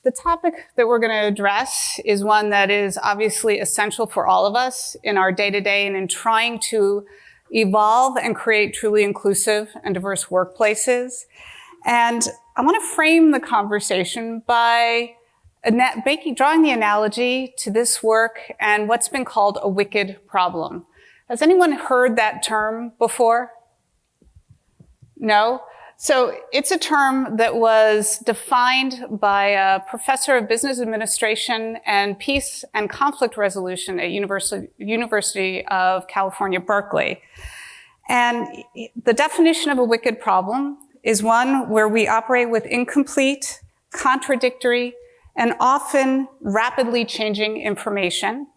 The topic that we're going to address is one that is obviously essential for all of us in our day-to-day and in trying to evolve and create truly inclusive and diverse workplaces. And I want to frame the conversation by drawing the analogy to this work and what's been called a wicked problem. Has anyone heard that term before? No? So it's a term that was defined by a professor of business administration and peace and conflict resolution at University of California, Berkeley. And the definition of a wicked problem is one where we operate with incomplete, contradictory, and often rapidly changing information.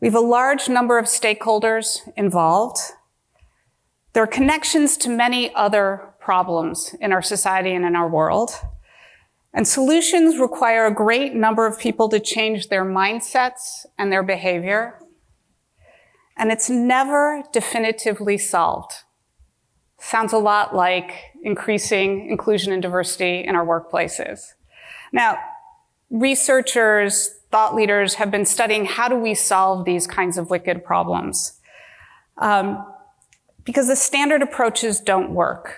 We have a large number of stakeholders involved. There are connections to many other problems in our society and in our world. And solutions require a great number of people to change their mindsets and their behavior. And it's never definitively solved. Sounds a lot like increasing inclusion and diversity in our workplaces. Now, researchers, thought leaders have been studying how do we solve these kinds of wicked problems. Because the standard approaches don't work.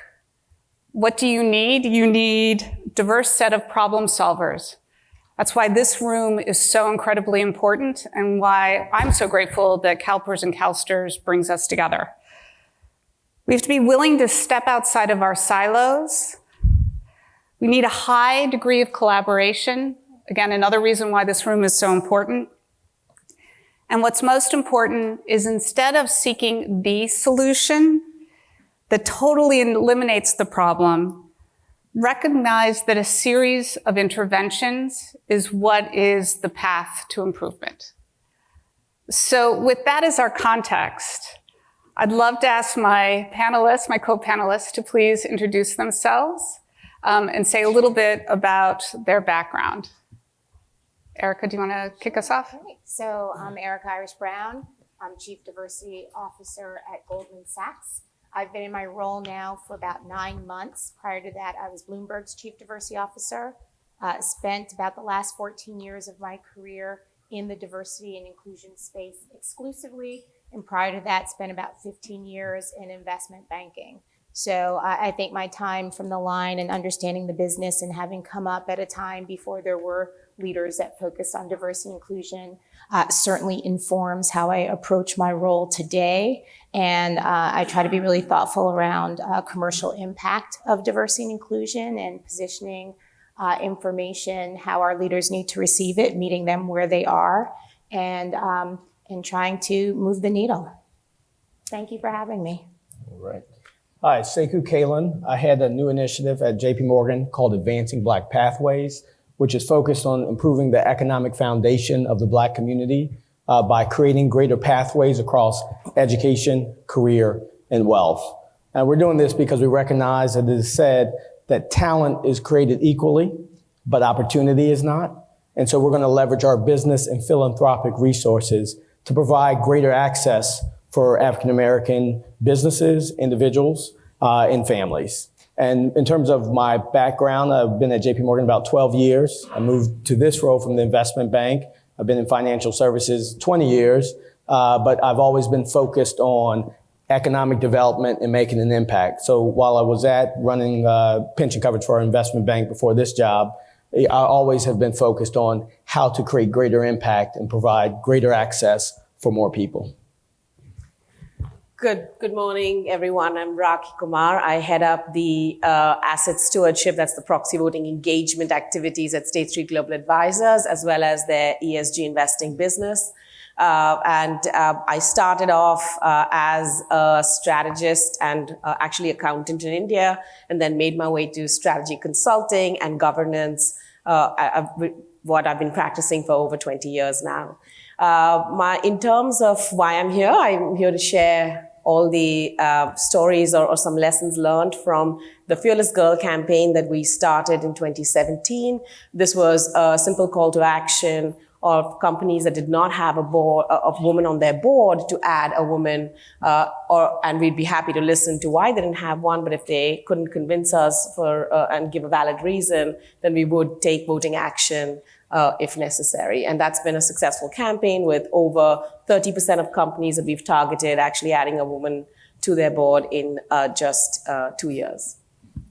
What do you need? You need a diverse set of problem solvers. That's why this room is so incredibly important and why I'm so grateful that CalPERS and CalSTRS brings us together. We have to be willing to step outside of our silos. We need a high degree of collaboration. Again, another reason why this room is so important. And what's most important is instead of seeking the solution that totally eliminates the problem, recognize that a series of interventions is what is the path to improvement. So with that as our context, I'd love to ask my panelists, my co-panelists, to please introduce themselves and say a little bit about their background. Erika, do you want to kick us off? Okay. So I'm Erika Irish Brown. I'm Chief Diversity Officer at Goldman Sachs. I've been in my role now for about 9 months. Prior to that, I was Bloomberg's Chief Diversity Officer. Spent about the last 14 years of my career in the diversity and inclusion space exclusively. And prior to that, spent about 15 years in investment banking. So I think my time from the line and understanding the business and having come up at a time before there were leaders that focused on diversity and inclusion certainly informs how I approach my role today. And I try to be really thoughtful around commercial impact of diversity and inclusion and positioning information, how our leaders need to receive it, meeting them where they are, and trying to move the needle. Thank you for having me. All right. Hi, Sekou Kaalund. I had a new initiative at JPMorgan called Advancing Black Pathways, which is focused on improving the economic foundation of the Black community by creating greater pathways across education, career, and wealth. And we're doing this because we recognize that it is said that talent is created equally, but opportunity is not. And so we're going to leverage our business and philanthropic resources to provide greater access for African-American businesses, individuals, and families. And in terms of my background, I've been at JPMorgan about 12 years. I moved to this role from the investment bank. I've been in financial services 20 years, but I've always been focused on economic development and making an impact. So while I was running pension coverage for our investment bank before this job, I always have been focused on how to create greater impact and provide greater access for more people. Good morning, everyone. I'm Rakhi Kumar. I head up the asset stewardship, that's the proxy voting engagement activities at State Street Global Advisors, as well as their ESG investing business. I started off as a strategist and actually accountant in India, and then made my way to strategy consulting and governance, what I've been practicing for over 20 years now. In terms of why I'm here to share all the stories or some lessons learned from the Fearless Girl campaign that we started in 2017. This was a simple call to action of companies that did not have a woman on their board to add a woman, and we'd be happy to listen to why they didn't have one, but if they couldn't convince us and give a valid reason, then we would take voting action if necessary. And that's been a successful campaign with over 30% of companies that we've targeted actually adding a woman to their board in just 2 years.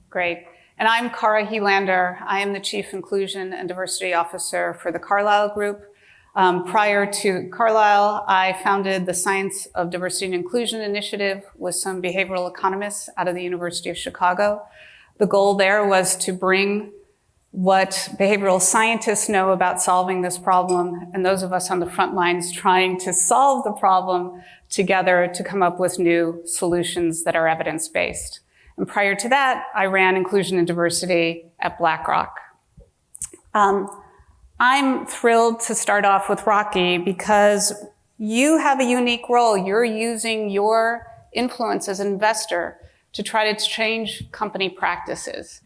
Great. And I'm Cora He Lander. I am the Chief Inclusion and Diversity Officer for the Carlyle Group. Prior to Carlyle, I founded the Science of Diversity and Inclusion Initiative with some behavioral economists out of the University of Chicago. The goal there was to bring what behavioral scientists know about solving this problem and those of us on the front lines trying to solve the problem together to come up with new solutions that are evidence-based. And prior to that, I ran inclusion and diversity at BlackRock. I'm thrilled to start off with Rakhi because you have a unique role. You're using your influence as an investor to try to change company practices.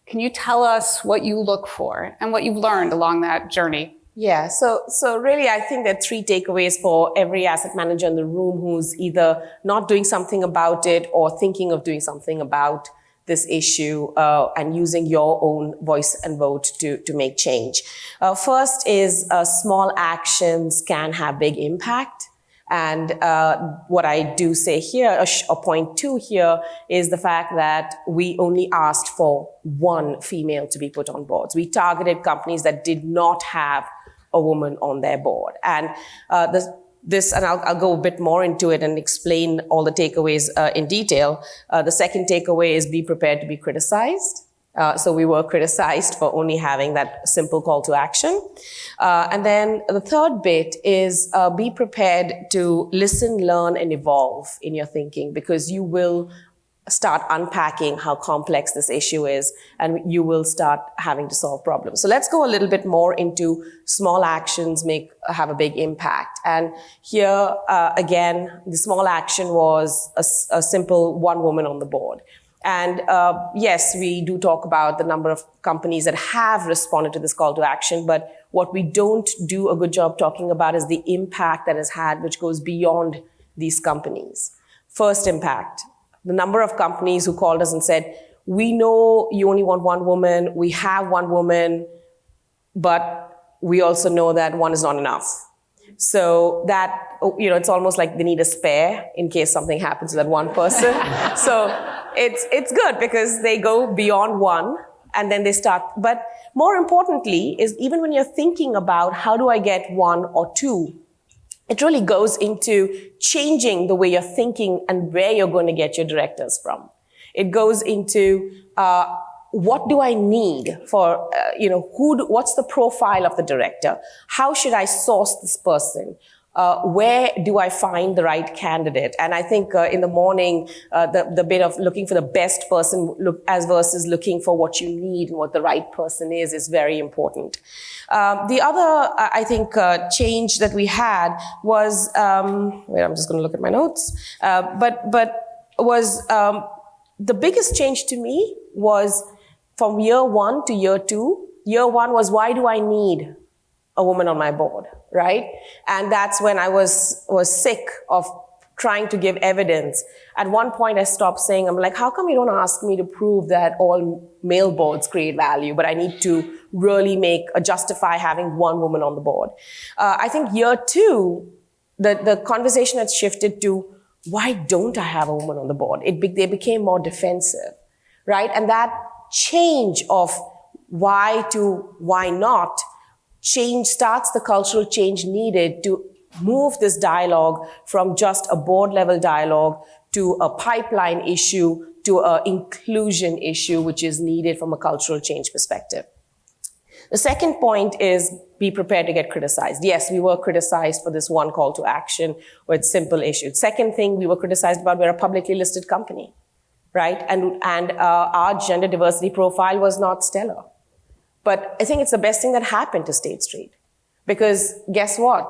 Can you tell us what you look for and what you've learned along that journey? Yeah, so really I think there are 3 takeaways for every asset manager in the room who's either not doing something about it or thinking of doing something about this issue and using your own voice and vote to make change. First is small actions can have big impact. And what I do say here, or point 2 here, is the fact that we only asked for 1 female to be put on boards. We targeted companies that did not have a woman on their board. And and I'll go a bit more into it and explain all the takeaways in detail. The second takeaway is be prepared to be criticized. So we were criticized for only having that simple call to action. And then the third bit is be prepared to listen, learn, and evolve in your thinking, because you will start unpacking how complex this issue is, and you will start having to solve problems. So let's go a little bit more into small actions have a big impact. And here, again, the small action was a simple 1 woman on the board. And yes, we do talk about the number of companies that have responded to this call to action, but what we don't do a good job talking about is the impact that has had, which goes beyond these companies. First impact, the number of companies who called us and said, we know you only want 1 woman, we have 1 woman, but we also know that 1 is not enough. So that, it's almost like they need a spare in case something happens to that 1 person. So it's good because they go beyond 1 and then they start. But more importantly is even when you're thinking about how do I get 1 or 2, it really goes into changing the way you're thinking and where you're going to get your directors from. It goes into what do I need for, what's the profile of the director? How should I source this person? Where do I find the right candidate? And I think in the morning, the bit of looking for the best person versus looking for what you need and what the right person is very important. The other, I think, change that we had was, I'm just going to look at my notes, was the biggest change to me was from year 1 to year 2. Year 1 was, why do I need a woman on my board, right? And that's when I was sick of trying to give evidence. At one point I stopped saying, I'm like, how come you don't ask me to prove that all male boards create value, but I need to really justify having 1 woman on the board. I think year 2, the conversation had shifted to, why don't I have a woman on the board? They became more defensive, right? And that change of why to why not starts the cultural change needed to move this dialogue from just a board level dialogue to a pipeline issue to an inclusion issue, which is needed from a cultural change perspective. The second point is be prepared to get criticized. Yes, we were criticized for this 1 call to action with simple issues. Second thing we were criticized about, we're a publicly listed company, right? And our gender diversity profile was not stellar. But I think it's the best thing that happened to State Street, because guess what?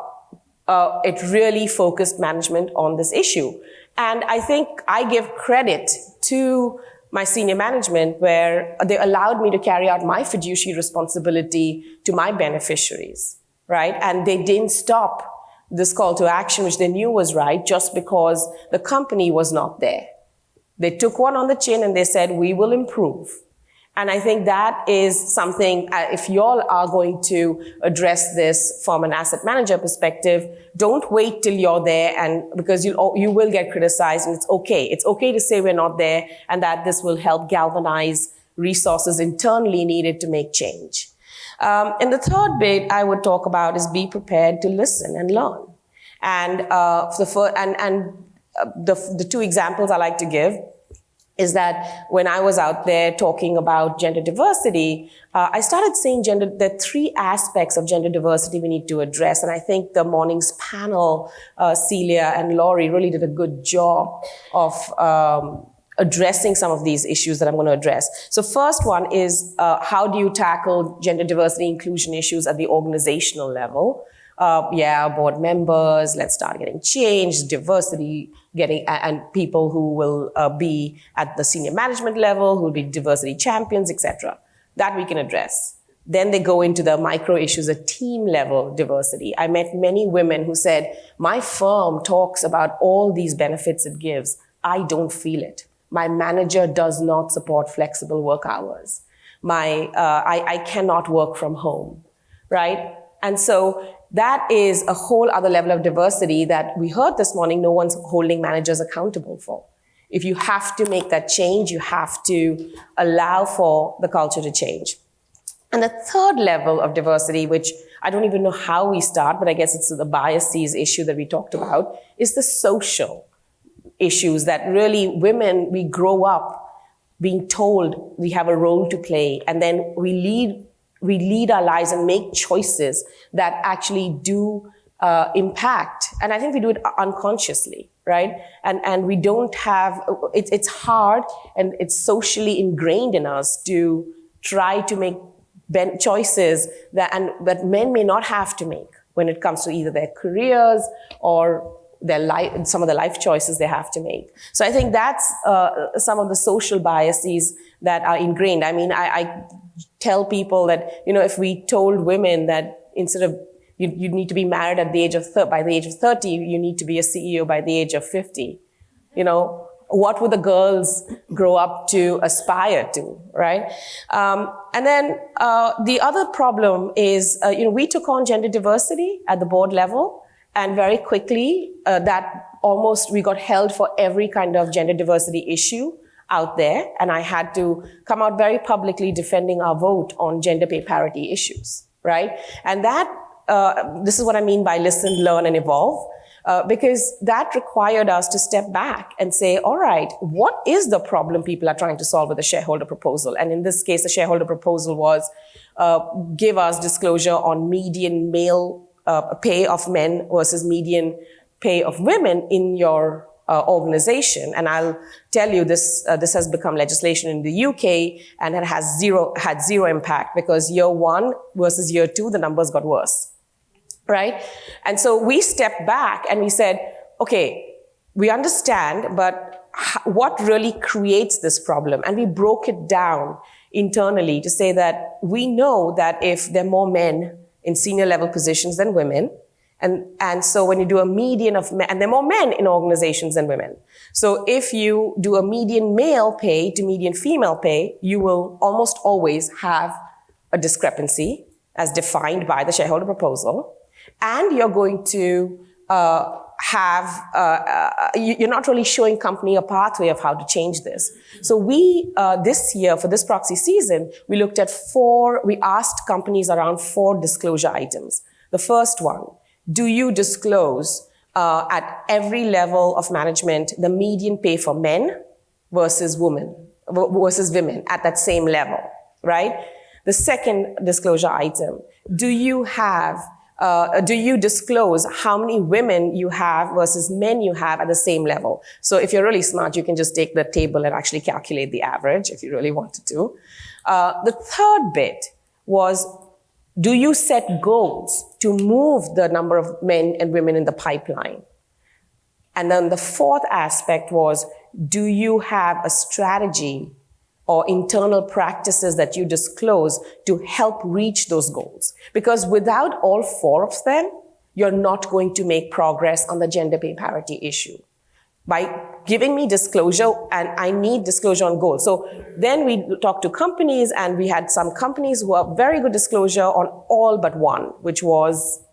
It really focused management on this issue. And I think I give credit to my senior management where they allowed me to carry out my fiduciary responsibility to my beneficiaries. right? And they didn't stop this call to action, which they knew was right, just because the company was not there. They took one on the chin and they said, we will improve. And I think that is something, if y'all are going to address this from an asset manager perspective, don't wait till you're there, and because you will get criticized, and it's okay. It's okay to say we're not there, and that this will help galvanize resources internally needed to make change. And the third bit I would talk about is be prepared to listen and learn. And the two examples I like to give is that when I was out there talking about gender diversity, I started saying there are three aspects of gender diversity we need to address. And I think the morning's panel, Celia and Laurie, really did a good job of addressing some of these issues that I'm going to address. So first one is, how do you tackle gender diversity inclusion issues at the organizational level? Board members, let's start getting change, diversity, and people who will be at the senior management level, who will be diversity champions, etc. That we can address. Then they go into the micro issues, a team level diversity. I met many women who said, my firm talks about all these benefits it gives. I don't feel it. My manager does not support flexible work hours. I cannot work from home, right? And so that is a whole other level of diversity that we heard this morning no one's holding managers accountable for. If you have to make that change, you have to allow for the culture to change. And the third level of diversity, which I don't even know how we start, but I guess it's the biases issue that we talked about, is the social issues that really women, we grow up being told we have a role to play, and then we lead our lives and make choices that actually do impact. And I think we do it unconsciously, right? And we don't have, it's hard and it's socially ingrained in us to try to make choices that men may not have to make when it comes to either their careers or their life, some of the life choices they have to make. So I think that's some of the social biases that are ingrained. I mean, I tell people that, if we told women that instead of you need to be married at the age of by the age of 30, you need to be a CEO by the age of 50, what would the girls grow up to aspire to, right? And then the other problem is, we took on gender diversity at the board level. And very quickly, we got held for every kind of gender diversity issue out there. And I had to come out very publicly defending our vote on gender pay parity issues, right? And this is what I mean by listen, learn, and evolve. Because that required us to step back and say, all right, what is the problem people are trying to solve with a shareholder proposal? And in this case, the shareholder proposal was give us disclosure on median male pay of men versus median pay of women in your organization. And I'll tell you, this has become legislation in the UK, and it had zero impact, because year one versus year two, the numbers got worse, right? And so we stepped back and we said, okay, we understand, but what really creates this problem? And we broke it down internally to say that we know that if there are more men in senior level positions than women, and so when you do a median of men, and there are more men in organizations than women. So if you do a median male pay to median female pay, you will almost always have a discrepancy as defined by the shareholder proposal. And you're going to you're not really showing company a pathway of how to change this. So we, this year, for this proxy season, we looked at we asked companies around 4 disclosure items. The first one, do you disclose at every level of management the median pay for men versus women at that same level, right? The second disclosure item, do you disclose how many women you have versus men you have at the same level? So if you're really smart, you can just take the table and actually calculate the average if you really wanted to. The third bit was, do you set goals to move the number of men and women in the pipeline? And then the fourth aspect was, do you have a strategy or internal practices that you disclose to help reach those goals. Because without all four of them, you're not going to make progress on the gender pay parity issue. By giving me disclosure, and I need disclosure on goals. So then we talked to companies, and we had some companies who have very good disclosure on all but one, which was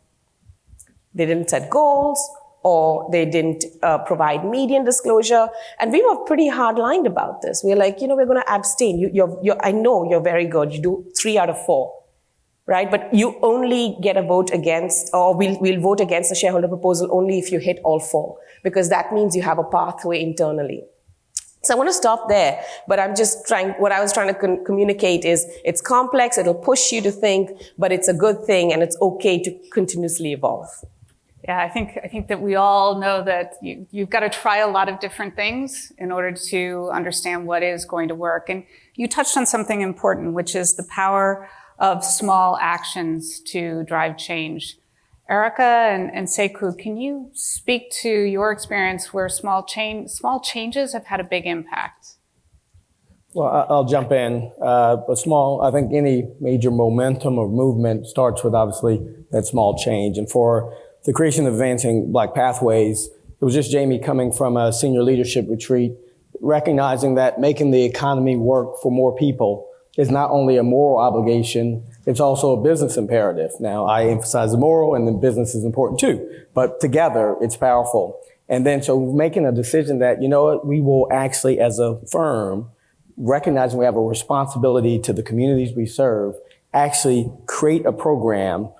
they didn't set goals, or they didn't provide median disclosure. And we were pretty hard-lined about this. We were like, we're going to abstain. I know you're very good. You do 3 out of 4. Right? But you only get a vote against, or we'll vote against the shareholder proposal only if you hit all 4, because that means you have a pathway internally. So I want to stop there, but what I was trying to communicate is it's complex, it'll push you to think, but it's a good thing and it's okay to continuously evolve. Yeah, I think that we all know that you've got to try a lot of different things in order to understand what is going to work. And you touched on something important, which is the power of small actions to drive change. Erika and Sekou, can you speak to your experience where small changes have had a big impact? Well, I'll jump in. I think any major momentum or movement starts with obviously that small change. And for the creation of Advancing Black Pathways, it was just Jamie coming from a senior leadership retreat, recognizing that making the economy work for more people is not only a moral obligation, it's also a business imperative. Now, I emphasize the moral, and the business is important too, but together it's powerful. And then so making a decision that, we will actually, as a firm, recognizing we have a responsibility to the communities we serve, actually create a program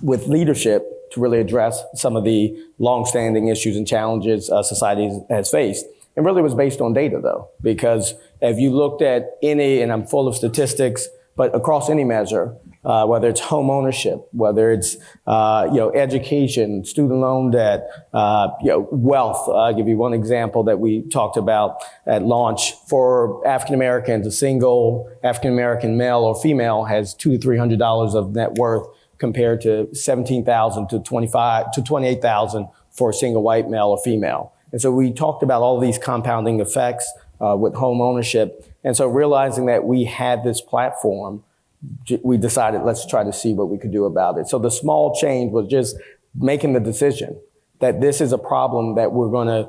with leadership to really address some of the longstanding issues and challenges society has faced. It really was based on data, though, because if you looked at any, and I'm full of statistics, but across any measure, whether it's home ownership, whether it's education, student loan debt, wealth. I'll give you one example that we talked about at launch. For African Americans, a single African American male or female has $200 to $300 of net worth, compared to $17,000 to $28,000 for a single white male or female. And so we talked about all these compounding effects with home ownership. And so realizing that we had this platform, we decided, let's try to see what we could do about it. So the small change was just making the decision that this is a problem that we're going to,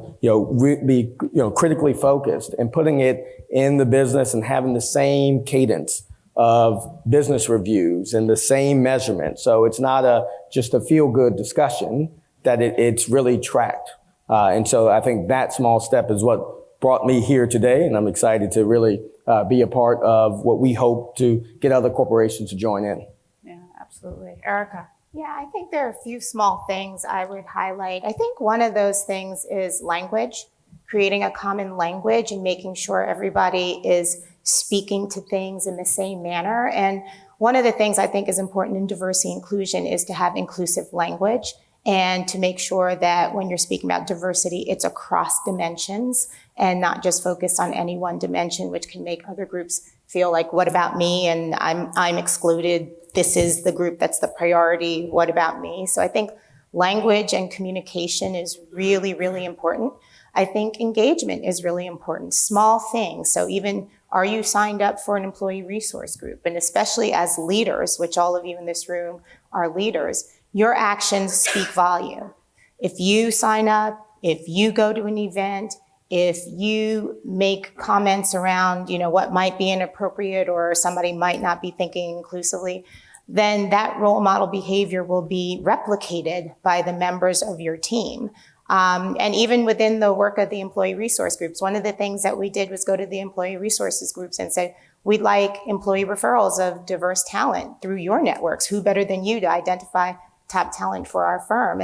be, critically focused, and putting it in the business and having the same cadence of business reviews and the same measurement. So it's not just a feel-good discussion, that it's really tracked. And so I think that small step is what brought me here today, and I'm excited to really be a part of what we hope to get other corporations to join in. Yeah, absolutely. Erika? Yeah, I think there are a few small things I would highlight. I think one of those things is language, creating a common language and making sure everybody is speaking to things in the same manner. And one of the things I think is important in diversity inclusion is to have inclusive language, and to make sure that when you're speaking about diversity, it's across dimensions and not just focused on any one dimension, which can make other groups feel like, what about me? And I'm excluded. This is the group that's the priority. What about me? So I think language and communication is really, really important. I think engagement is really important. Small things. So even, are you signed up for an employee resource group? And especially as leaders, which all of you in this room are leaders, your actions speak volume. If you sign up, if you go to an event, if you make comments around, what might be inappropriate or somebody might not be thinking inclusively, then that role model behavior will be replicated by the members of your team. And even within the work of the employee resource groups, one of the things that we did was go to the employee resources groups and say, we'd like employee referrals of diverse talent through your networks. Who better than you to identify top talent for our firm?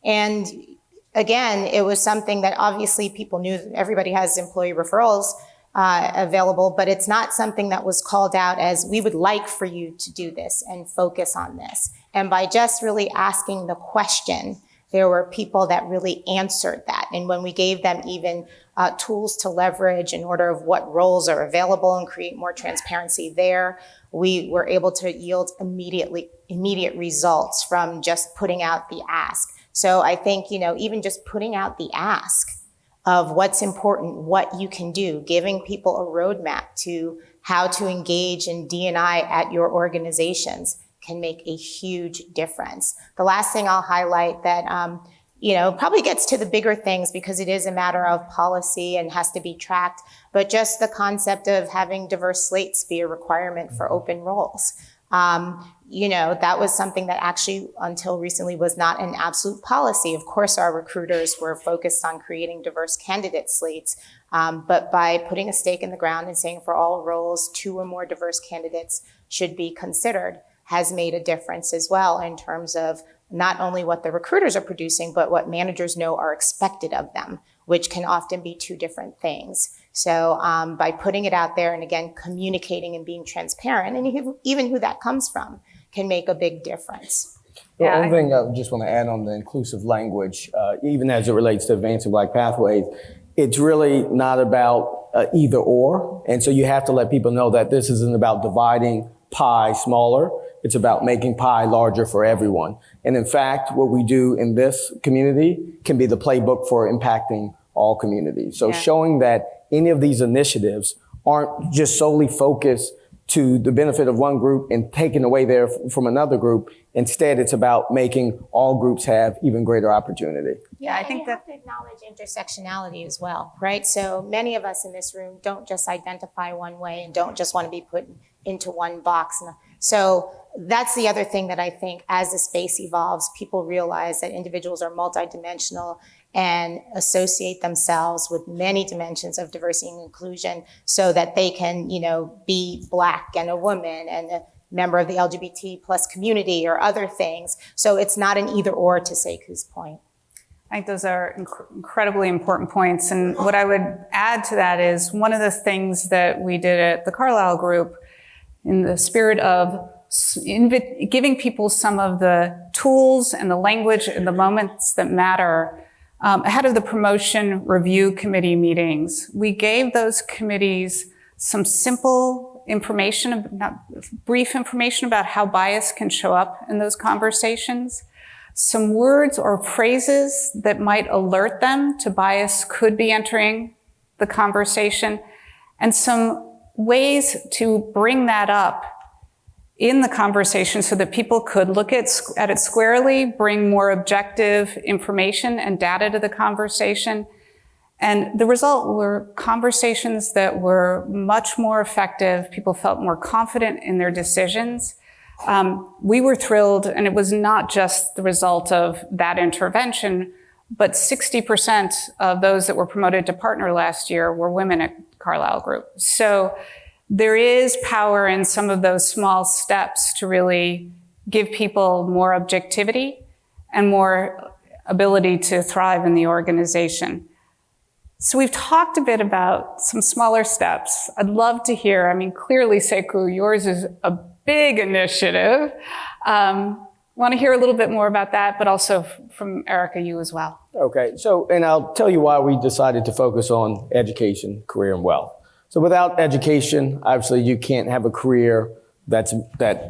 And again, it was something that obviously people knew. Everybody has employee referrals available, but it's not something that was called out as, we would like for you to do this and focus on this. And by just really asking the question, there were people that really answered that. And when we gave them even tools to leverage in order of what roles are available and create more transparency there, we were able to yield immediate results from just putting out the ask. So I think, even just putting out the ask of what's important, what you can do, giving people a roadmap to how to engage in D&I at your organizations can make a huge difference. The last thing I'll highlight that, probably gets to the bigger things because it is a matter of policy and has to be tracked, but just the concept of having diverse slates be a requirement for open roles. That was something that actually until recently was not an absolute policy. Of course, our recruiters were focused on creating diverse candidate slates, but by putting a stake in the ground and saying for all roles, 2 or more diverse candidates should be considered has made a difference as well in terms of not only what the recruiters are producing, but what managers know are expected of them, which can often be 2 different things. So by putting it out there and again, communicating and being transparent, and even who that comes from can make a big difference. Well, one thing I just want to add on the inclusive language, even as it relates to advancing Black pathways, it's really not about either or. And so you have to let people know that this isn't about dividing pie smaller. It's about making pie larger for everyone. And in fact, what we do in this community can be the playbook for impacting all communities. So showing that any of these initiatives aren't just solely focused to the benefit of one group and taken away there from another group. Instead, it's about making all groups have even greater opportunity. Yeah, I think that have to acknowledge intersectionality as well, right? So many of us in this room don't just identify one way and don't just want to be put into one box. So that's the other thing that I think as the space evolves, people realize that individuals are multidimensional and associate themselves with many dimensions of diversity and inclusion so that they can, be Black and a woman and a member of the LGBT plus community or other things. So it's not an either or, to Sekou's point. I think those are incredibly important points. And what I would add to that is one of the things that we did at the Carlyle Group in the spirit of giving people some of the tools and the language and the moments that matter ahead of the promotion review committee meetings. We gave those committees some simple information, brief information about how bias can show up in those conversations, some words or phrases that might alert them to bias could be entering the conversation, and some ways to bring that up in the conversation so that people could look at it squarely, bring more objective information and data to the conversation. And the result were conversations that were much more effective. People felt more confident in their decisions. We were thrilled, and it was not just the result of that intervention, but 60% of those that were promoted to partner last year were women at Carlyle Group. So there is power in some of those small steps to really give people more objectivity and more ability to thrive in the organization. So we've talked a bit about some smaller steps. I'd love to hear, clearly, Sekou, yours is a big initiative. Want to hear a little bit more about that, but also from Erika, you as well. Okay, and I'll tell you why we decided to focus on education, career, and wealth. So without education, obviously you can't have a career that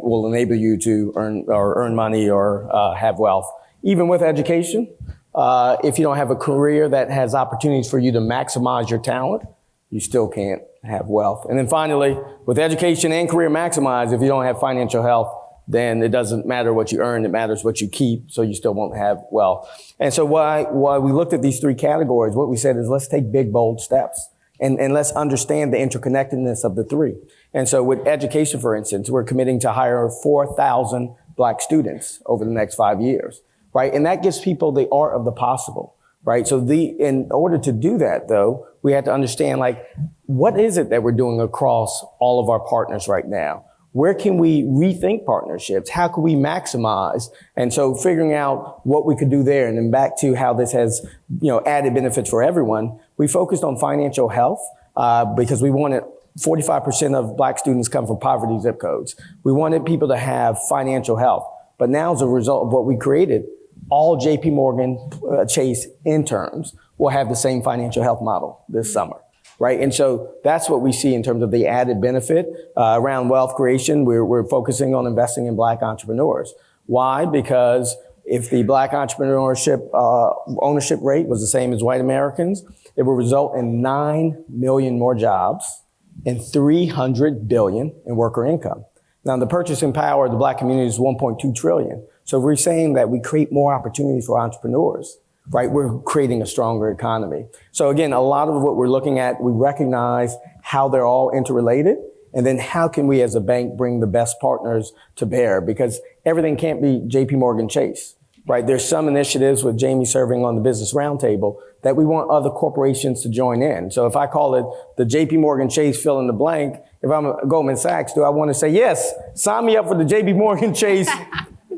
will enable you to earn money or have wealth. Even with education, if you don't have a career that has opportunities for you to maximize your talent, you still can't have wealth. And then finally, with education and career maximized, if you don't have financial health, then it doesn't matter what you earn, it matters what you keep, so you still won't have wealth. And so why we looked at these 3 categories, what we said is let's take big, bold steps. And let's understand the interconnectedness of the 3. And so with education, for instance, we're committing to hire 4,000 Black students over the next 5 years, right? And that gives people the art of the possible, right? So in order to do that, though, we have to understand, what is it that we're doing across all of our partners right now? Where can we rethink partnerships? How can we maximize? And so figuring out what we could do there, and then back to how this has, added benefits for everyone. We focused on financial health because we wanted 45% of Black students come from poverty zip codes. We wanted people to have financial health. But now, as a result of what we created, all JPMorgan Chase interns will have the same financial health model this summer. Right. And so that's what we see in terms of the added benefit around wealth creation. We're focusing on investing in Black entrepreneurs. Why? Because if the Black entrepreneurship ownership rate was the same as white Americans, it would result in 9 million more jobs and $300 billion in worker income. Now, the purchasing power of the Black community is $1.2 trillion. So if we're saying that we create more opportunities for entrepreneurs, right, we're creating a stronger economy. So again, a lot of what we're looking at, we recognize how they're all interrelated, and then how can we as a bank bring the best partners to bear? Because everything can't be JPMorgan Chase, right? There's some initiatives with Jamie serving on the Business Roundtable that we want other corporations to join in. So if I call it the JPMorgan Chase fill in the blank, if I'm a Goldman Sachs, do I want to say, yes, sign me up for the JPMorgan Chase?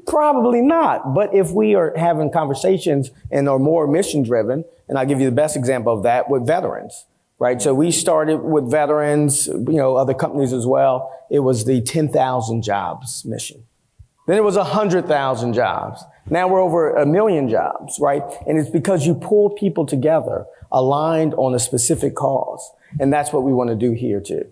Probably not. But if we are having conversations and are more mission driven, and I'll give you the best example of that with veterans, right? So we started with veterans, other companies as well. It was the 10,000 jobs mission. Then it was 100,000 jobs. Now we're over 1 million jobs, right? And it's because you pull people together, aligned on a specific cause. And that's what we want to do here too.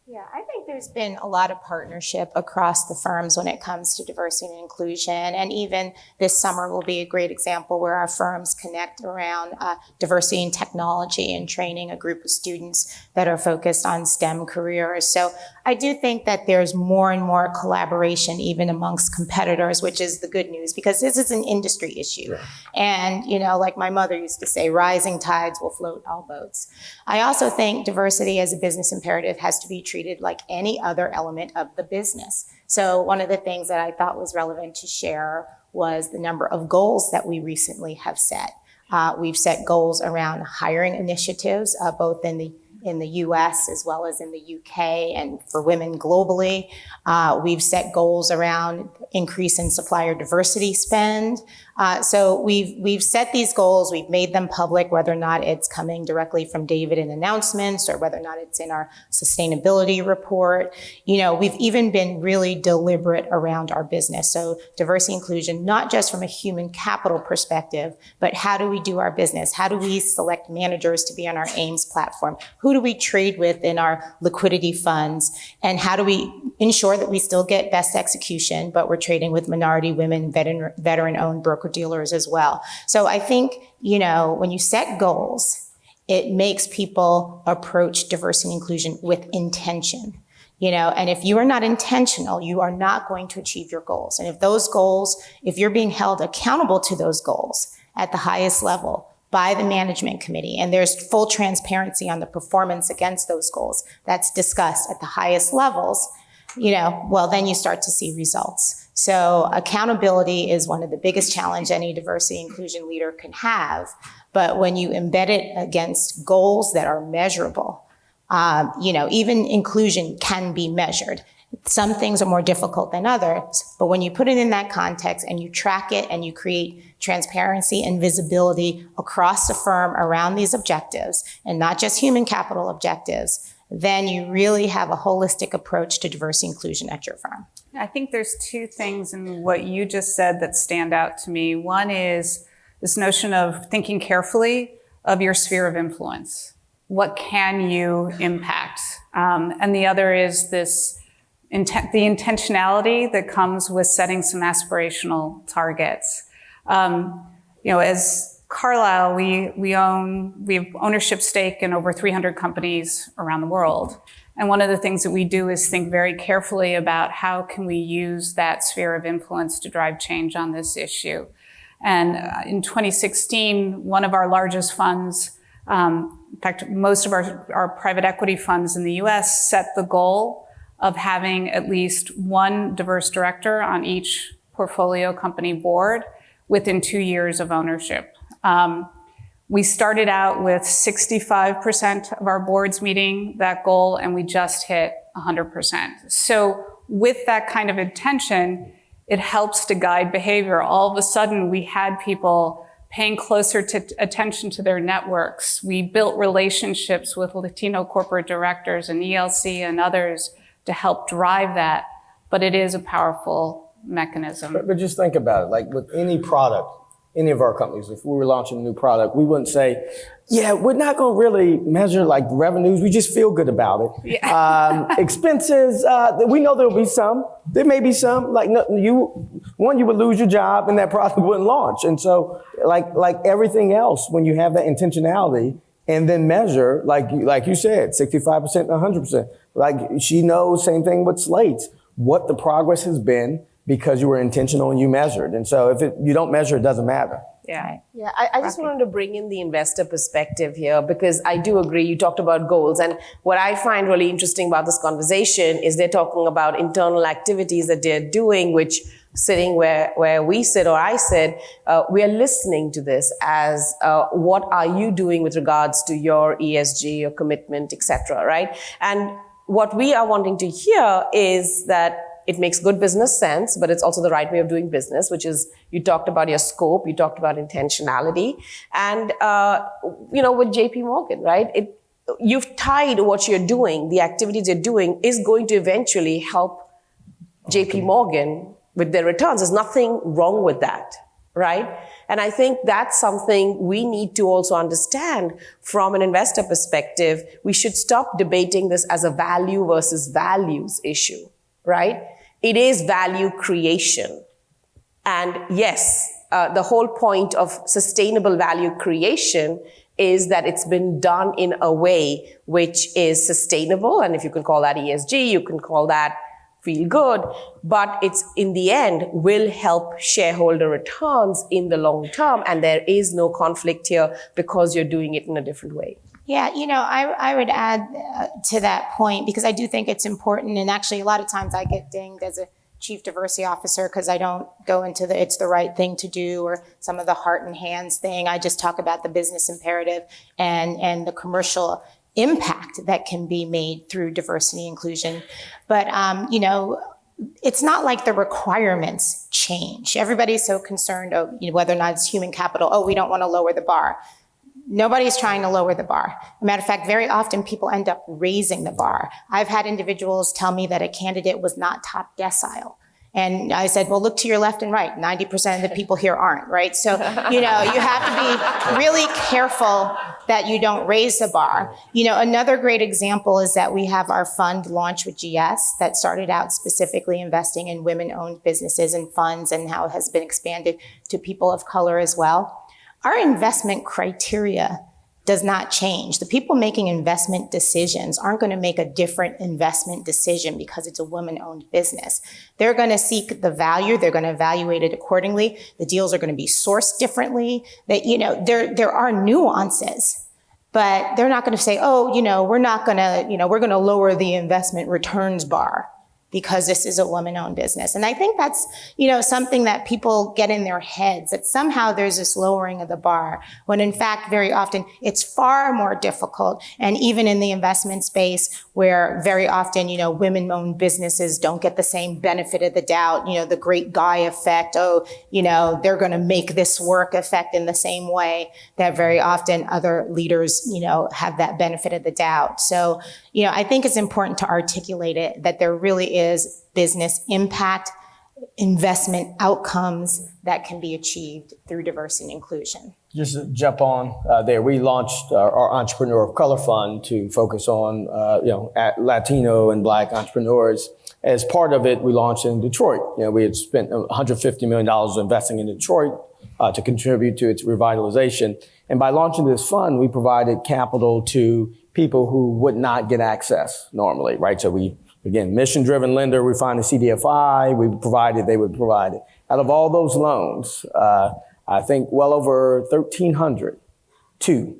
Yeah, I think there's been a lot of partnership across the firms when it comes to diversity and inclusion. And even this summer will be a great example where our firms connect around diversity in technology and training a group of students that are focused on STEM careers. So I do think that there's more and more collaboration even amongst competitors, which is the good news, because this is an industry issue. Yeah. And, like my mother used to say, rising tides will float all boats. I also think diversity as a business imperative has to be treated like any other element of the business. So one of the things that I thought was relevant to share was the number of goals that we recently have set. We've set goals around hiring initiatives, both in the US as well as in the UK and for women globally. We've set goals around increase in supplier diversity spend. So we've set these goals, we've made them public, whether or not it's coming directly from David in announcements or whether or not it's in our sustainability report. We've even been really deliberate around our business. So diversity inclusion, not just from a human capital perspective, but how do we do our business? How do we select managers to be on our AIMS platform? Who do we trade with in our liquidity funds? And how do we ensure that we still get best execution, but we're trading with minority women, veteran-owned broker-dealers as well. So I think, when you set goals, it makes people approach diversity and inclusion with intention. And if you are not intentional, you are not going to achieve your goals. And if you're being held accountable to those goals at the highest level by the management committee, and there's full transparency on the performance against those goals that's discussed at the highest levels, then you start to see results. So accountability is one of the biggest challenges any diversity and inclusion leader can have. But when you embed it against goals that are measurable, even inclusion can be measured. Some things are more difficult than others, but when you put it in that context and you track it and you create transparency and visibility across the firm around these objectives, and not just human capital objectives, then you really have a holistic approach to diversity and inclusion at your firm. I think there's two things in what you just said that stand out to me. One is this notion of thinking carefully of your sphere of influence. What can you impact? And the other is this the intentionality that comes with setting some aspirational targets. As Carlyle, we have ownership stake in over 300 companies around the world. And one of the things that we do is think very carefully about how can we use that sphere of influence to drive change on this issue. And in 2016, one of our largest funds, in fact, most of our private equity funds in the US set the goal of having at least one diverse director on each portfolio company board within 2 years of ownership. We started out with 65% of our boards meeting that goal, and we just hit 100%. So with that kind of intention, it helps to guide behavior. All of a sudden, we had people paying closer attention to their networks. We built relationships with Latino corporate directors and ELC and others to help drive that. But it is a powerful mechanism. But just think about it, like with any product, any of our companies, if we were launching a new product, we wouldn't say, yeah, we're not going to really measure like revenues. We just feel good about it. Yeah. Expenses, we know there'll be some. There may be some. Like you would lose your job and that product wouldn't launch. And so like everything else, when you have that intentionality, and then measure, like you said, 65%, 100%. Like she knows, same thing with slates, what the progress has been because you were intentional and you measured. And so if you don't measure, it doesn't matter. Yeah. Yeah, I just wanted to bring in the investor perspective here because I do agree. You talked about goals. And what I find really interesting about this conversation is they're talking about internal activities that they're doing, which sitting where we sit or I sit, we are listening to this as what are you doing with regards to your ESG, your commitment, etc., right? And what we are wanting to hear is that it makes good business sense, but it's also the right way of doing business, which is you talked about your scope, you talked about intentionality. And, with JPMorgan, right? You've tied what you're doing, the activities you're doing is going to eventually help JPMorgan with their returns. There's nothing wrong with that, right? And I think that's something we need to also understand from an investor perspective. We should stop debating this as a value versus values issue, right? It is value creation. And yes, the whole point of sustainable value creation is that it's been done in a way which is sustainable. And if you can call that ESG, you can call that feel good, but it's in the end will help shareholder returns in the long term. And there is no conflict here because you're doing it in a different way. Yeah, I would add to that point because I do think it's important. And actually, a lot of times I get dinged as a chief diversity officer because I don't go into it's the right thing to do or some of the heart and hands thing. I just talk about the business imperative and the commercial impact that can be made through diversity inclusion. But, it's not like the requirements change. Everybody's so concerned, whether or not it's human capital. We don't want to lower the bar. Nobody's trying to lower the bar. As a matter of fact, very often people end up raising the bar. I've had individuals tell me that a candidate was not top decile. And I said, well, look to your left and right. 90% of the people here aren't, right? So, you have to be really careful that you don't raise the bar. Another great example is that we have our fund launch with GS that started out specifically investing in women-owned businesses and funds and how it has been expanded to people of color as well. Our investment criteria does not change. The people making investment decisions aren't going to make a different investment decision because it's a woman-owned business. They're going to seek the value. They're going to evaluate it accordingly. The deals are going to be sourced differently. There are nuances, but they're not going to say, we're going to lower the investment returns bar because this is a woman-owned business. And I think that's, something that people get in their heads, that somehow there's this lowering of the bar, when in fact, very often, it's far more difficult. And even in the investment space, where very often, women-owned businesses don't get the same benefit of the doubt, the great guy effect, they're going to make this work effect in the same way that very often other leaders, have that benefit of the doubt. So, I think it's important to articulate it, that there really is business impact, investment outcomes that can be achieved through diversity and inclusion. Just to jump on there, we launched our Entrepreneur of Color Fund to focus on, Latino and Black entrepreneurs. As part of it, we launched in Detroit. We had spent $150 million investing in Detroit to contribute to its revitalization. And by launching this fund, we provided capital to people who would not get access normally, right? So we, again, mission-driven lender, we find a CDFI, they would provide it. Out of all those loans, I think well over 1,300, two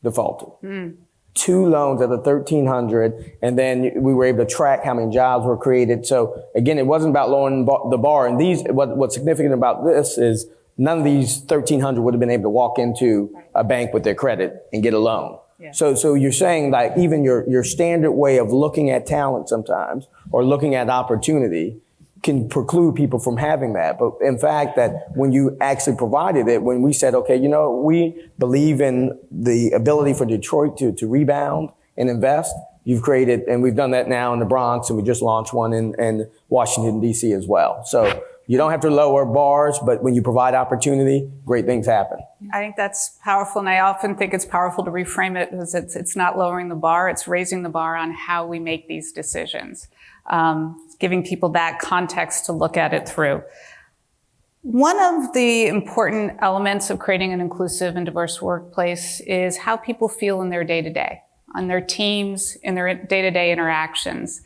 defaulted. 2 loans out of 1,300, and then we were able to track how many jobs were created. So again, it wasn't about lowering the bar. And what's significant about this is none of these 1,300 would have been able to walk into a bank with their credit and get a loan. Yeah. So you're saying that even your standard way of looking at talent sometimes, or looking at opportunity, can preclude people from having that. But in fact, that when you actually provided it, when we said, okay, we believe in the ability for Detroit to rebound and invest, you've created, and we've done that now in the Bronx, and we just launched one in Washington, D.C. as well. So you don't have to lower bars, but when you provide opportunity, great things happen. I think that's powerful, and I often think it's powerful to reframe it as it's not lowering the bar, it's raising the bar on how we make these decisions, giving people that context to look at it through. One of the important elements of creating an inclusive and diverse workplace is how people feel in their day-to-day, on their teams, in their day-to-day interactions.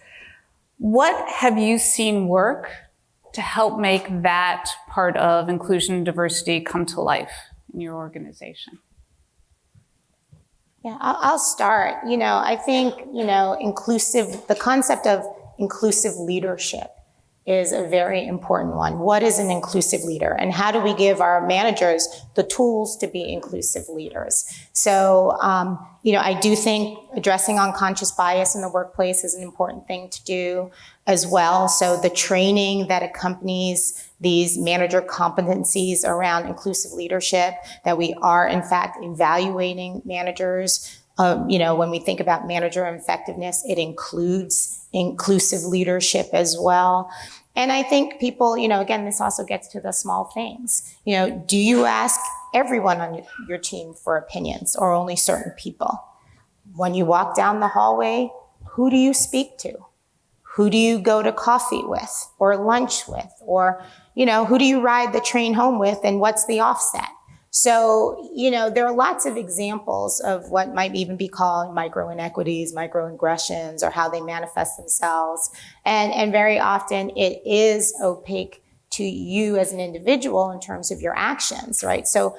What have you seen work to help make that part of inclusion and diversity come to life in your organization? Yeah, I'll start. I think, the concept of inclusive leadership is a very important one. What is an inclusive leader? And how do we give our managers the tools to be inclusive leaders? So, I do think addressing unconscious bias in the workplace is an important thing to do as well. So the training that accompanies these manager competencies around inclusive leadership, that we are in fact evaluating managers. When we think about manager effectiveness, it includes inclusive leadership as well. And I think people, again, this also gets to the small things. Do you ask everyone on your team for opinions or only certain people? When you walk down the hallway, who do you speak to? Who do you go to coffee with or lunch with? Or, who do you ride the train home with and what's the offset? So, there are lots of examples of what might even be called micro inequities, microaggressions, or how they manifest themselves. And very often it is opaque to you as an individual in terms of your actions, right? So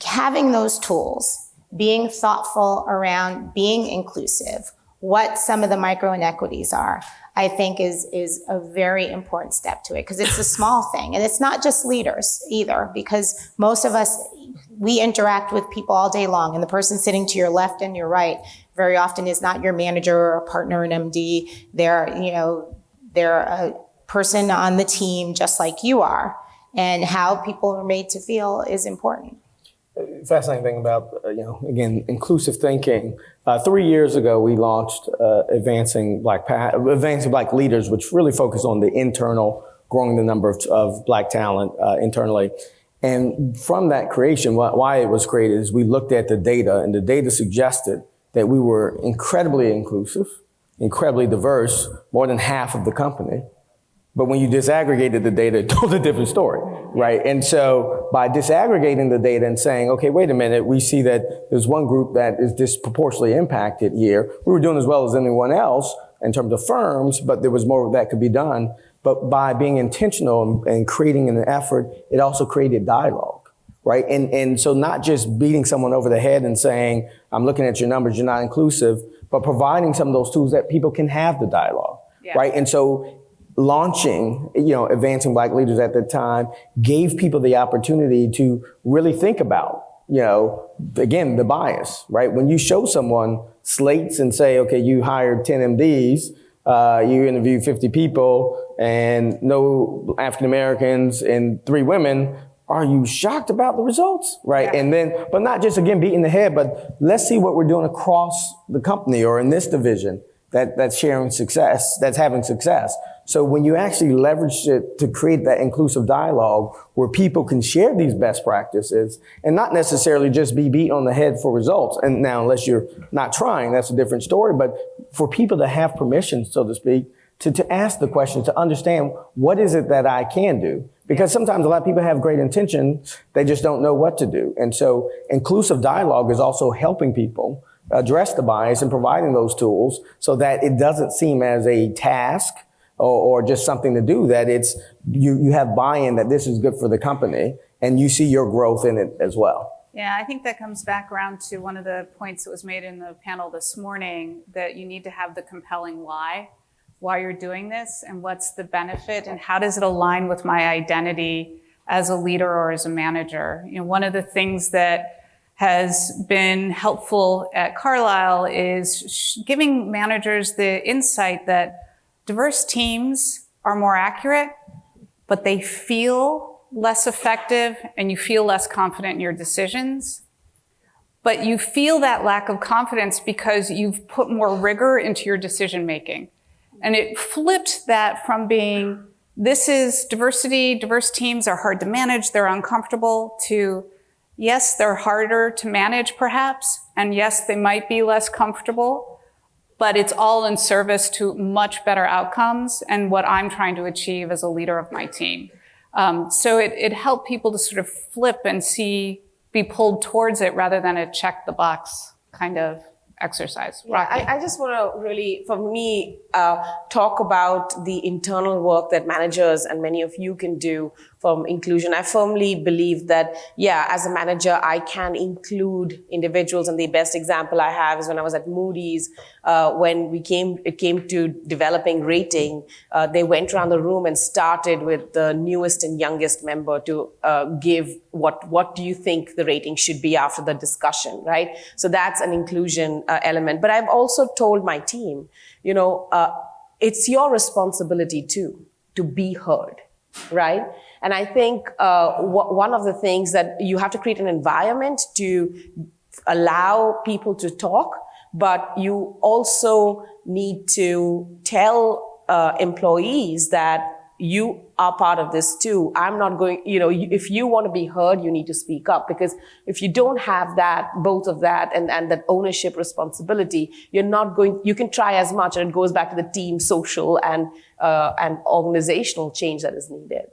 having those tools, being thoughtful around being inclusive, what some of the micro inequities are, I think is a very important step to it, because it's a small thing. And it's not just leaders either, because most of us, we interact with people all day long, and the person sitting to your left and your right very often is not your manager or a partner, an MD. They're a person on the team just like you are, and how people are made to feel is important. Fascinating thing about, again, inclusive thinking. 3 years ago, we launched Advancing Black Leaders, which really focused on the internal, growing the number of Black talent internally. And from that creation, why it was created is we looked at the data, and the data suggested that we were incredibly inclusive, incredibly diverse, more than half of the company. But when you disaggregated the data, it told a different story, right? And so by disaggregating the data and saying, okay, wait a minute, we see that there's one group that is disproportionately impacted here. We were doing as well as anyone else in terms of firms, but there was more that could be done. But by being intentional and creating an effort, it also created dialogue, right? And so not just beating someone over the head and saying, I'm looking at your numbers, you're not inclusive, but providing some of those tools that people can have the dialogue, right? And so launching, Advancing Black Leaders at the time gave people the opportunity to really think about, again, the bias, right? When you show someone slates and say, okay, you hired 10 MDs, you interviewed 50 people and no African Americans and 3 women, are you shocked about the results, right? Yeah. And then, but not just, again, beating the head, but let's see what we're doing across the company or in this division that's sharing success, that's having success. So when you actually leverage it to create that inclusive dialogue where people can share these best practices and not necessarily just be beat on the head for results. And now, unless you're not trying, that's a different story. But for people to have permission, so to speak, to ask the questions, to understand what is it that I can do? Because sometimes a lot of people have great intention, they just don't know what to do. And so inclusive dialogue is also helping people address the bias and providing those tools so that it doesn't seem as a task or just something to do, that it's you have buy-in that this is good for the company and you see your growth in it as well. Yeah, I think that comes back around to one of the points that was made in the panel this morning, that you need to have the compelling why you're doing this and what's the benefit and how does it align with my identity as a leader or as a manager. One of the things that has been helpful at Carlyle is giving managers the insight that diverse teams are more accurate, but they feel less effective and you feel less confident in your decisions. But you feel that lack of confidence because you've put more rigor into your decision making. And it flipped that from being, this is diversity, diverse teams are hard to manage, they're uncomfortable, to yes, they're harder to manage perhaps, and yes, they might be less comfortable, but it's all in service to much better outcomes and what I'm trying to achieve as a leader of my team. So it helped people to sort of flip and be pulled towards it rather than a check the box kind of exercise. Yeah, I just want to really, for me, talk about the internal work that managers and many of you can do from inclusion. I firmly believe that, yeah, as a manager, I can include individuals. And the best example I have is when I was at Moody's, when it came to developing rating, they went around the room and started with the newest and youngest member to give what do you think the rating should be after the discussion, right? So that's an inclusion element. But I've also told my team, it's your responsibility too, to be heard, right? And I think one of the things that you have to create an environment to allow people to talk, but you also need to tell employees that you are part of this too. I'm not going, if you want to be heard, you need to speak up, because if you don't have that, both of that and that ownership responsibility, you can try as much, and it goes back to the team, social and organizational change that is needed.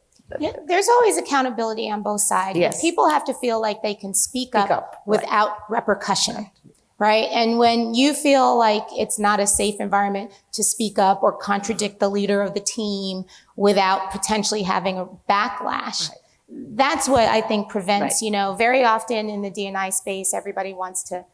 Yeah, there's always accountability on both sides. Yes. People have to feel like they can speak up without repercussion, right? And when you feel like it's not a safe environment to speak up or contradict the leader of the team without potentially having a backlash, that's what I think prevents, very often in the D&I space, everybody wants to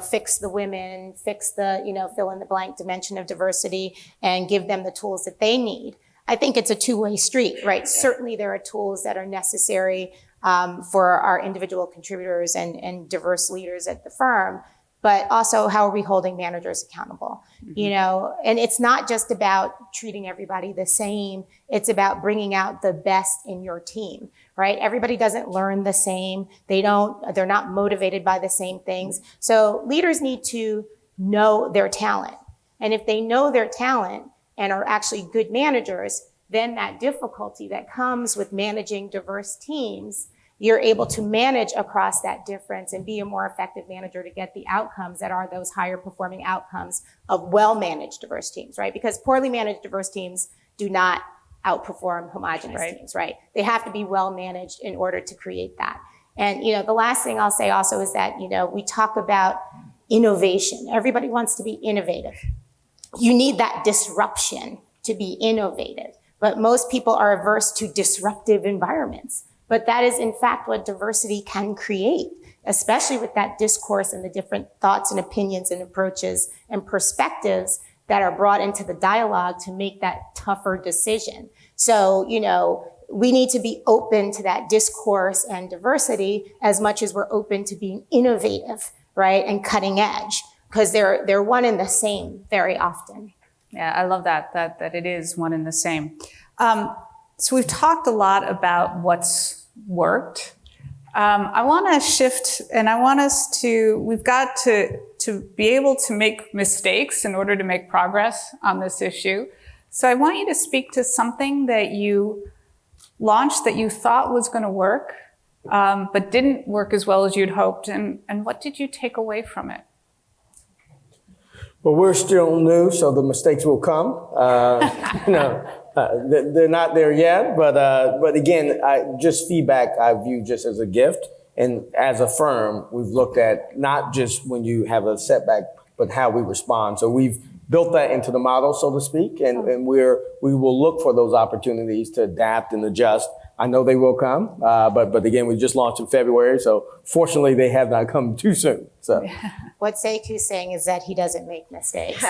fix the women, fix the, fill in the blank dimension of diversity and give them the tools that they need. I think it's a two-way street, right? Yeah. Certainly there are tools that are necessary for our individual contributors and diverse leaders at the firm, but also how are we holding managers accountable? Mm-hmm. And it's not just about treating everybody the same. It's about bringing out the best in your team, right? Everybody doesn't learn the same. They're not motivated by the same things. So leaders need to know their talent. And if they know their talent and are actually good managers, then that difficulty that comes with managing diverse teams, you're able to manage across that difference and be a more effective manager to get the outcomes that are those higher performing outcomes of well-managed diverse teams, right? Because poorly managed diverse teams do not outperform homogenous teams, right? They have to be well-managed in order to create that. And, the last thing I'll say also is that, we talk about innovation. Everybody wants to be innovative. You need that disruption to be innovative, but most people are averse to disruptive environments. But that is in fact what diversity can create, especially with that discourse and the different thoughts and opinions and approaches and perspectives that are brought into the dialogue to make that tougher decision. So, we need to be open to that discourse and diversity as much as we're open to being innovative, right? And cutting edge. Because they're one and the same very often. Yeah, I love that it is one and the same. So we've talked a lot about what's worked. I want to shift, and I want us we've got to be able to make mistakes in order to make progress on this issue. So I want you to speak to something that you launched that you thought was going to work, but didn't work as well as you'd hoped, and what did you take away from it? Well, we're still new, so the mistakes will come. They're not there yet, but again, just feedback I view just as a gift. And as a firm, we've looked at not just when you have a setback, but how we respond. So we've built that into the model, so to speak, and we will look for those opportunities to adapt and adjust. I know they will come, but again, we just launched in February, so fortunately they have not come too soon. So what Sekou's saying is that he doesn't make mistakes. You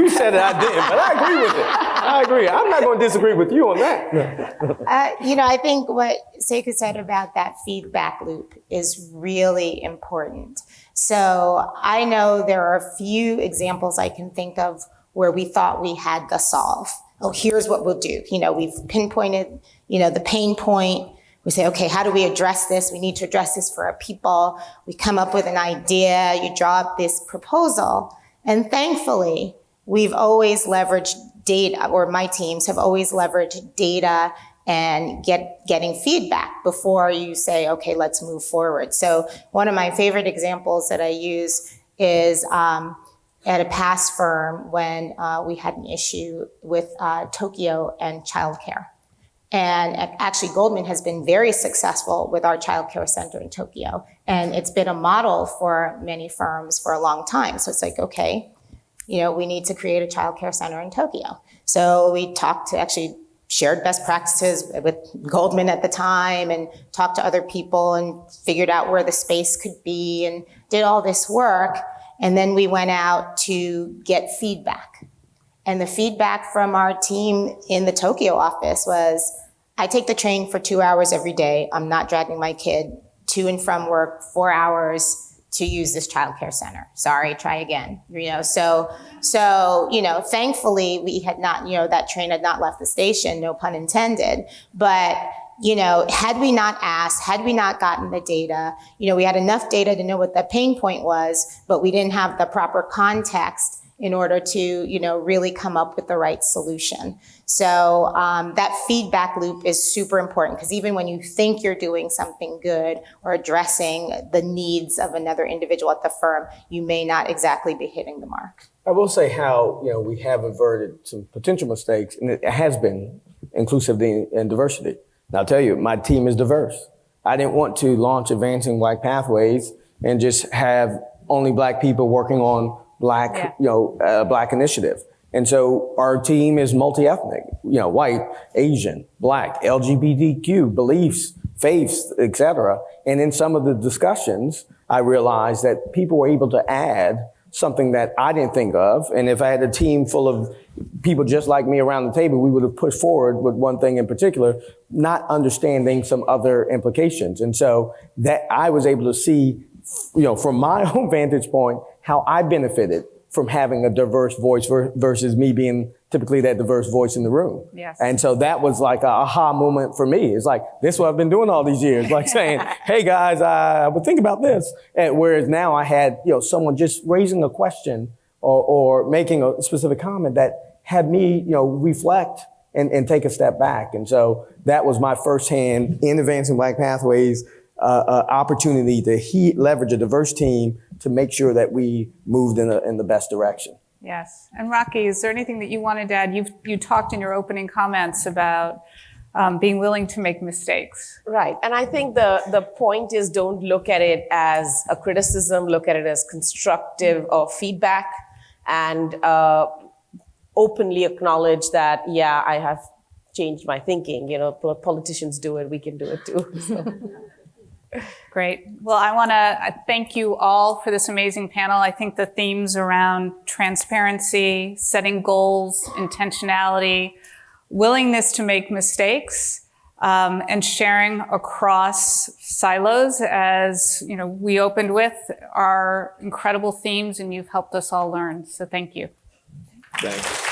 said it, I didn't, but I agree with it. I agree. I'm not going to disagree with you on that. I think what Sekou said about that feedback loop is really important. So I know there are a few examples I can think of where we thought we had the solve. Oh, here's what we'll do. We've pinpointed, the pain point. We say, okay, how do we address this? We need to address this for our people. We come up with an idea. You draw up this proposal. And thankfully, we've always leveraged data, or my teams have always leveraged data and getting feedback before you say, okay, let's move forward. So one of my favorite examples that I use is at a past firm when we had an issue with Tokyo and childcare. And actually, Goldman has been very successful with our child care center in Tokyo. And it's been a model for many firms for a long time. So it's like, okay, we need to create a child care center in Tokyo. So we talked to actually shared best practices with Goldman at the time and talked to other people and figured out where the space could be and did all this work. And then we went out to get feedback. And the feedback from our team in the Tokyo office was, I take the train for 2 hours every day. I'm not dragging my kid to and from work 4 hours to use this childcare center. Sorry, try again. So thankfully we had not, that train had not left the station, no pun intended. But had we not asked, had we not gotten the data, we had enough data to know what the pain point was, but we didn't have the proper context in order to, really come up with the right solution. So that feedback loop is super important, because even when you think you're doing something good or addressing the needs of another individual at the firm, you may not exactly be hitting the mark. I will say how, we have averted some potential mistakes, and it has been inclusivity and diversity. And I'll tell you, my team is diverse. I didn't want to launch Advancing Black Pathways and just have only Black people working on Black, Black initiative. And so our team is multi-ethnic, white, Asian, Black, LGBTQ, beliefs, faiths, etc. And in some of the discussions, I realized that people were able to add something that I didn't think of. And if I had a team full of people just like me around the table, we would have pushed forward with one thing in particular, not understanding some other implications. And so that I was able to see, from my own vantage point, how I benefited from having a diverse voice versus me being typically that diverse voice in the room. Yes. And so that was like a aha moment for me. It's like, this is what I've been doing all these years, like saying, hey guys, I would think about this. And whereas now I had, someone just raising a question or making a specific comment that had me, reflect and take a step back. And so that was my firsthand in Advancing Black Pathways opportunity to leverage a diverse team to make sure that we moved in the best direction. Yes. And Rakhi, is there anything that you wanted to add? You talked in your opening comments about being willing to make mistakes. Right. And I think the point is, don't look at it as a criticism, look at it as constructive or feedback, and openly acknowledge that, I have changed my thinking. Politicians do it, we can do it too. So. Great. Well, I want to thank you all for this amazing panel. I think the themes around transparency, setting goals, intentionality, willingness to make mistakes, and sharing across silos, as we opened with, are incredible themes, and you've helped us all learn. So thank you. Thanks.